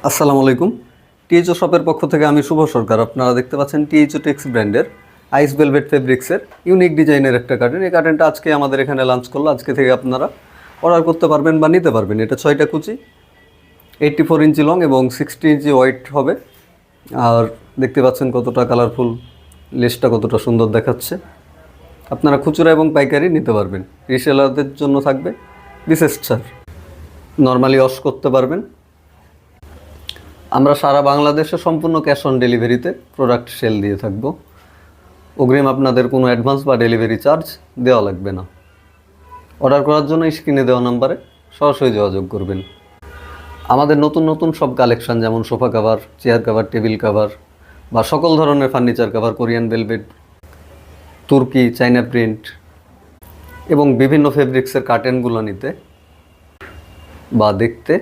আসসালামু আলাইকুম। টিএইচও শপের পক্ষ থেকে আমি শুভ সরকার। আপনারা দেখতে পাচ্ছেন টিএইচও টেক্স ব্র্যান্ডের আইস ভেলভেট ফেব্রিক্সের ইউনিক ডিজাইনের একটা কার্টেন। এই কার্টেনটা আজকে আমাদের এখানে লঞ্চ করলো। আজকে থেকে আপনারা অর্ডার করতে পারবেন বা নিতে পারবেন। এটা 6টা কুচি, 84 ইঞ্চি লং এবং 60 ইঞ্চি ওয়াইড হবে। আর দেখতে পাচ্ছেন কতটা কালারফুল, লেসটা কতটা সুন্দর দেখাচ্ছে। আপনারা খুচরা এবং পাইকারি নিতে পারবেন। রিসেলারদের জন্য থাকবে বিশেষ ছাড়। নর্মালি ওয়াশ করতে পারবেন। আমরা সারা বাংলাদেশে সম্পূর্ণ ক্যাশ অন ডেলিভারিতে প্রোডাক্ট সেল দিয়ে থাকব। অগ্রিম আপনাদের কোনো অ্যাডভান্স বা ডেলিভারি চার্জ দেওয়া লাগবে না। অর্ডার করার জন্য স্ক্রিনে দেওয়া নাম্বারে সরাসরি যোগাযোগ করবেন। আমাদের নতুন নতুন সব কালেকশান, যেমন sofa cover, chair cover, table cover বা সকল ধরনের ফার্নিচার কাভার, কোরিয়ান ভেলভেট, তুর্কি, চাইনা প্রিন্ট এবং বিভিন্ন ফেব্রিক্সের কার্টেনগুলো নিতে বা দেখতে